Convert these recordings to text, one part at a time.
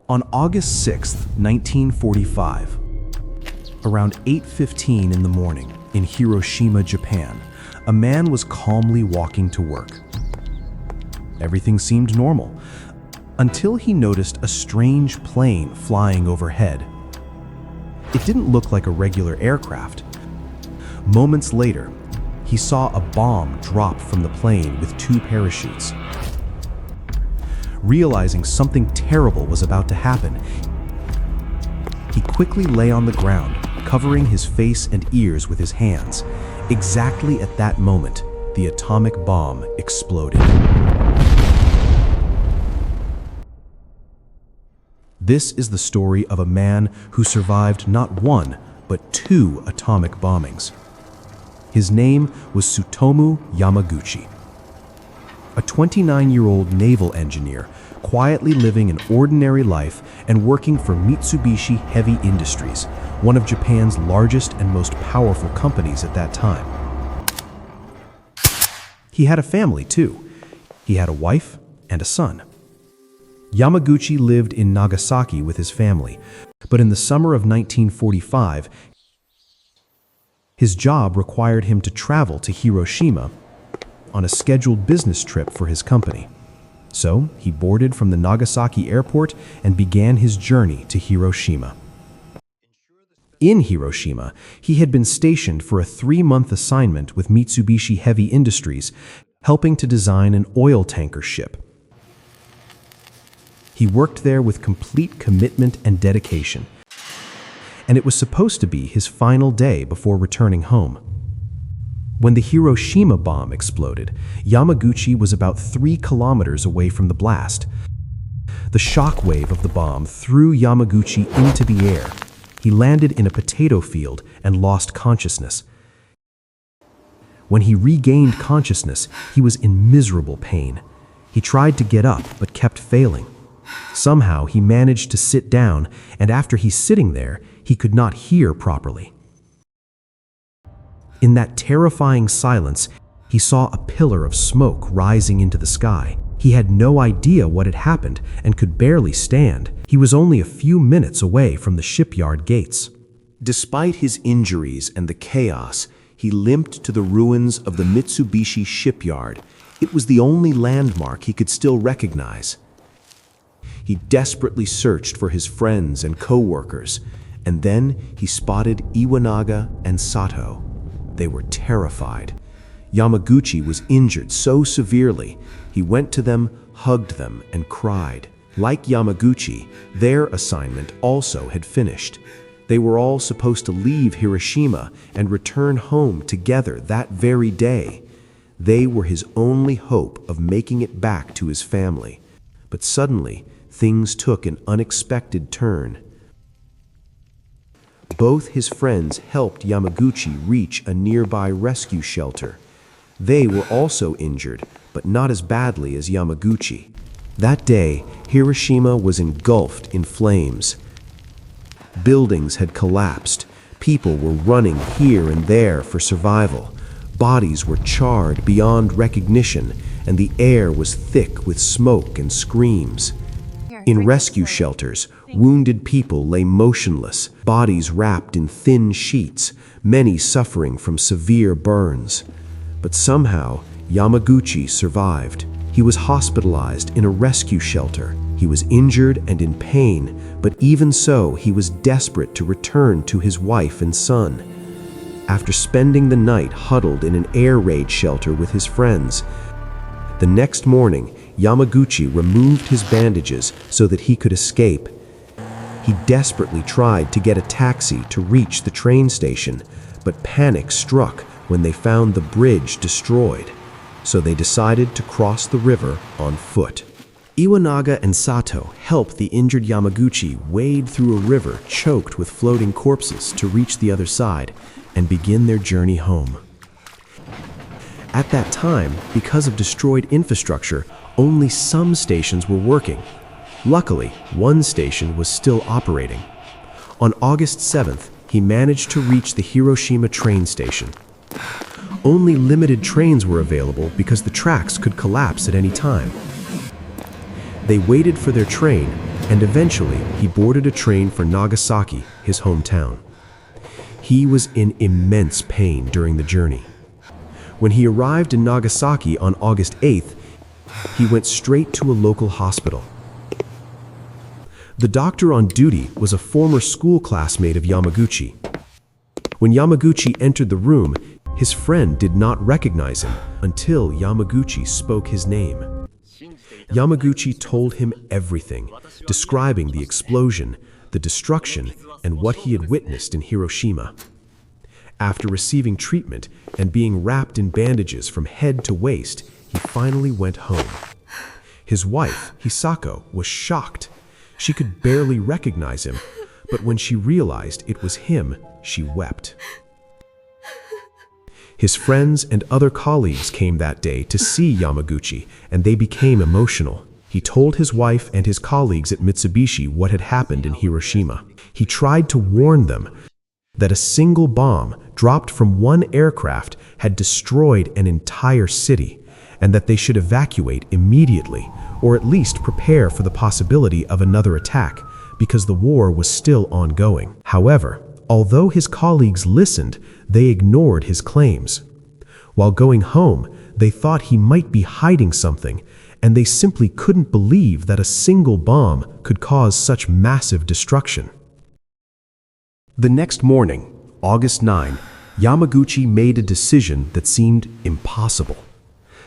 On August 6, 1945, around 8:15 in the morning in Hiroshima, Japan, a man was calmly walking to work. Everything seemed normal until he noticed a strange plane flying overhead. It didn't look like a regular aircraft. Moments later, he saw a bomb drop from the plane with 2 parachutes. Realizing something terrible was about to happen, he quickly lay on the ground, covering his face and ears with his hands. Exactly at that moment, the atomic bomb exploded. This is the story of a man who survived not 1, but 2 atomic bombings. His name was Tsutomu Yamaguchi, a 29-year-old naval engineer quietly living an ordinary life and working for Mitsubishi Heavy Industries, one of Japan's largest and most powerful companies at that time. He had a family too. He had a wife and a son. Yamaguchi lived in Nagasaki with his family, but in the summer of 1945, his job required him to travel to Hiroshima on a scheduled business trip for his company. So he boarded from the Nagasaki airport and began his journey to Hiroshima. In Hiroshima, he had been stationed for a 3-month assignment with Mitsubishi Heavy Industries, helping to design an oil tanker ship. He worked there with complete commitment and dedication, and it was supposed to be his final day before returning home. When the Hiroshima bomb exploded, Yamaguchi was about 3 kilometers away from the blast. The shock wave of the bomb threw Yamaguchi into the air. He landed in a potato field and lost consciousness. When he regained consciousness, he was in miserable pain. He tried to get up, but kept failing. Somehow, he managed to sit down, and after he's sitting there, he could not hear properly. In that terrifying silence, he saw a pillar of smoke rising into the sky. He had no idea what had happened and could barely stand. He was only a few minutes away from the shipyard gates. Despite his injuries and the chaos, he limped to the ruins of the Mitsubishi shipyard. It was the only landmark he could still recognize. He desperately searched for his friends and co-workers, and then he spotted Iwanaga and Sato. They were terrified. Yamaguchi was injured so severely, he went to them, hugged them, and cried. Like Yamaguchi, their assignment also had finished. They were all supposed to leave Hiroshima and return home together that very day. They were his only hope of making it back to his family. But suddenly, things took an unexpected turn. Both his friends helped Yamaguchi reach a nearby rescue shelter. They were also injured, but not as badly as Yamaguchi. That day, Hiroshima was engulfed in flames. Buildings had collapsed. People were running here and there for survival. Bodies were charred beyond recognition, and the air was thick with smoke and screams. In rescue shelters, wounded people lay motionless, bodies wrapped in thin sheets, many suffering from severe burns. But somehow, Yamaguchi survived. He was hospitalized in a rescue shelter. He was injured and in pain, but even so, he was desperate to return to his wife and son. After spending the night huddled in an air raid shelter with his friends, the next morning, Yamaguchi removed his bandages so that he could escape. He desperately tried to get a taxi to reach the train station, but panic struck when they found the bridge destroyed. So they decided to cross the river on foot. Iwanaga and Sato helped the injured Yamaguchi wade through a river choked with floating corpses to reach the other side and begin their journey home. At that time, because of destroyed infrastructure, only some stations were working. Luckily, one station was still operating. On August 7th, he managed to reach the Hiroshima train station. Only limited trains were available because the tracks could collapse at any time. They waited for their train, and eventually he boarded a train for Nagasaki, his hometown. He was in immense pain during the journey. When he arrived in Nagasaki on August 8th, he went straight to a local hospital. The doctor on duty was a former school classmate of Yamaguchi. When Yamaguchi entered the room, his friend did not recognize him until Yamaguchi spoke his name. Yamaguchi told him everything, describing the explosion, the destruction, and what he had witnessed in Hiroshima. After receiving treatment and being wrapped in bandages from head to waist, he finally went home. His wife, Hisako, was shocked. She could barely recognize him, but when she realized it was him, she wept. His friends and other colleagues came that day to see Yamaguchi, and they became emotional. He told his wife and his colleagues at Mitsubishi what had happened in Hiroshima. He tried to warn them that a single bomb dropped from one aircraft had destroyed an entire city, and that they should evacuate immediately, or at least prepare for the possibility of another attack, because the war was still ongoing. However, although his colleagues listened, they ignored his claims. While going home, they thought he might be hiding something, and they simply couldn't believe that a single bomb could cause such massive destruction. The next morning, August 9, Yamaguchi made a decision that seemed impossible.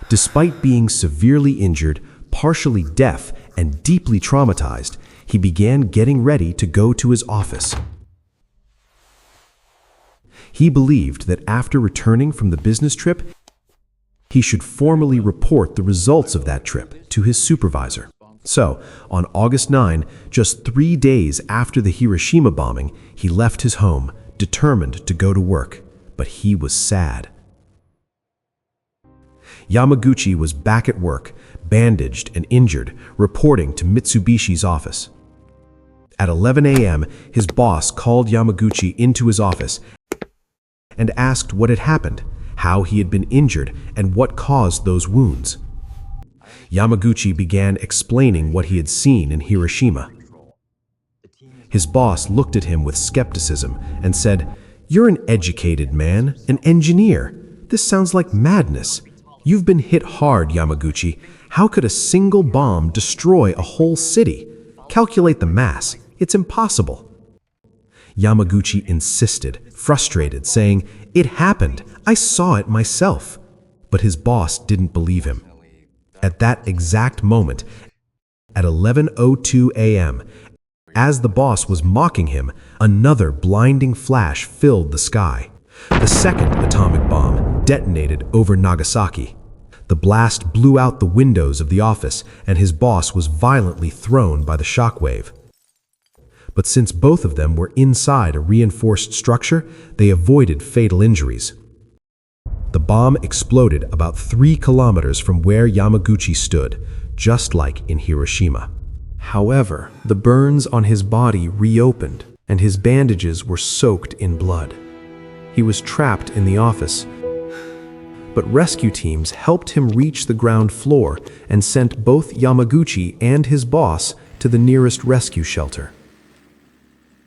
Despite being severely injured, partially deaf, and deeply traumatized, he began getting ready to go to his office. He believed that after returning from the business trip, he should formally report the results of that trip to his supervisor. So, on August 9, just 3 days after the Hiroshima bombing, he left his home, determined to go to work, but he was sad. Yamaguchi was back at work, bandaged and injured, reporting to Mitsubishi's office. At 11 a.m., his boss called Yamaguchi into his office and asked what had happened, how he had been injured, and what caused those wounds. Yamaguchi began explaining what he had seen in Hiroshima. His boss looked at him with skepticism and said, "You're an educated man, an engineer. This sounds like madness. You've been hit hard, Yamaguchi. How could a single bomb destroy a whole city? Calculate the mass. It's impossible." Yamaguchi insisted, frustrated, saying, "It happened. I saw it myself." But his boss didn't believe him. At that exact moment, at 11:02 a.m., as the boss was mocking him, another blinding flash filled the sky. The second atomic bomb detonated over Nagasaki. The blast blew out the windows of the office, and his boss was violently thrown by the shockwave. But since both of them were inside a reinforced structure, they avoided fatal injuries. The bomb exploded about 3 kilometers from where Yamaguchi stood, just like in Hiroshima. However, the burns on his body reopened, and his bandages were soaked in blood. He was trapped in the office, but rescue teams helped him reach the ground floor and sent both Yamaguchi and his boss to the nearest rescue shelter.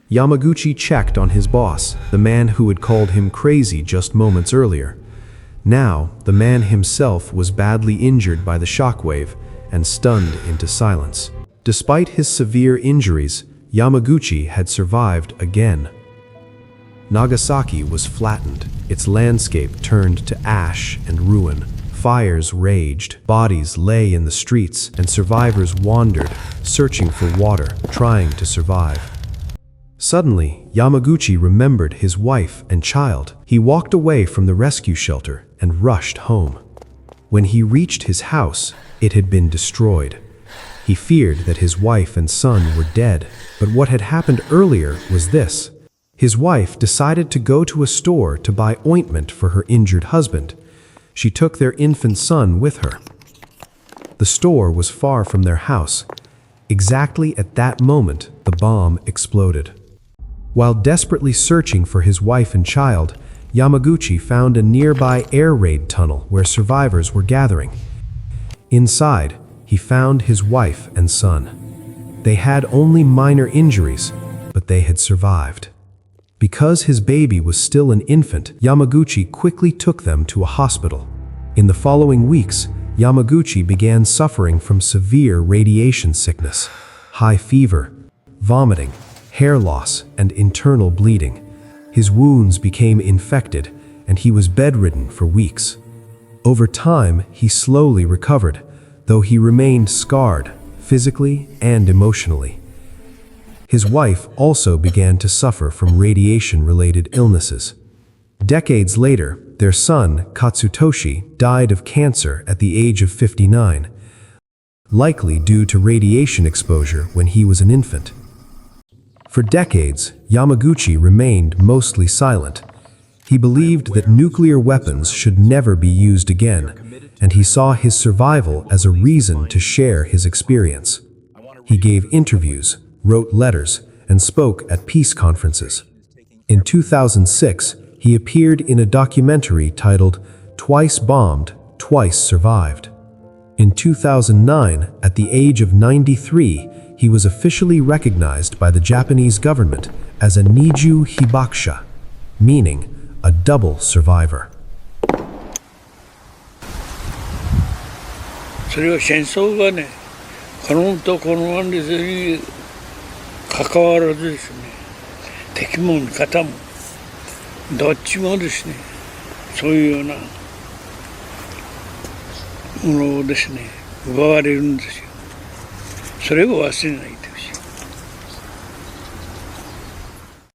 Yamaguchi checked on his boss, the man who had called him crazy just moments earlier. Now, the man himself was badly injured by the shockwave and stunned into silence. Despite his severe injuries, Yamaguchi had survived again. Nagasaki was flattened, its landscape turned to ash and ruin. Fires raged, bodies lay in the streets, and survivors wandered, searching for water, trying to survive. Suddenly, Yamaguchi remembered his wife and child. He walked away from the rescue shelter and rushed home. When he reached his house, it had been destroyed. He feared that his wife and son were dead, but what had happened earlier was this. His wife decided to go to a store to buy ointment for her injured husband. She took their infant son with her. The store was far from their house. Exactly at that moment, the bomb exploded. While desperately searching for his wife and child, Yamaguchi found a nearby air raid tunnel where survivors were gathering. Inside, he found his wife and son. They had only minor injuries, but they had survived. Because his baby was still an infant, Yamaguchi quickly took them to a hospital. In the following weeks, Yamaguchi began suffering from severe radiation sickness, high fever, vomiting, hair loss, and internal bleeding. His wounds became infected, and he was bedridden for weeks. Over time, he slowly recovered, though he remained scarred, physically and emotionally. His wife also began to suffer from radiation-related illnesses. Decades later, their son, Katsutoshi, died of cancer at the age of 59, likely due to radiation exposure when he was an infant. For decades, Yamaguchi remained mostly silent. He believed that nuclear weapons should never be used again, and he saw his survival as a reason to share his experience. He gave interviews, wrote letters, and spoke at peace conferences. In 2006, he appeared in a documentary titled "Twice Bombed, Twice Survived." In 2009, at the age of 93, he was officially recognized by the Japanese government as a Niju Hibakusha, meaning a double survivor. それは戦争がね、このとこのアンデスに関わらずですね、敵も味方もどっちもですね、そういうようなものをですね、奪われるんですよ。それを忘れない。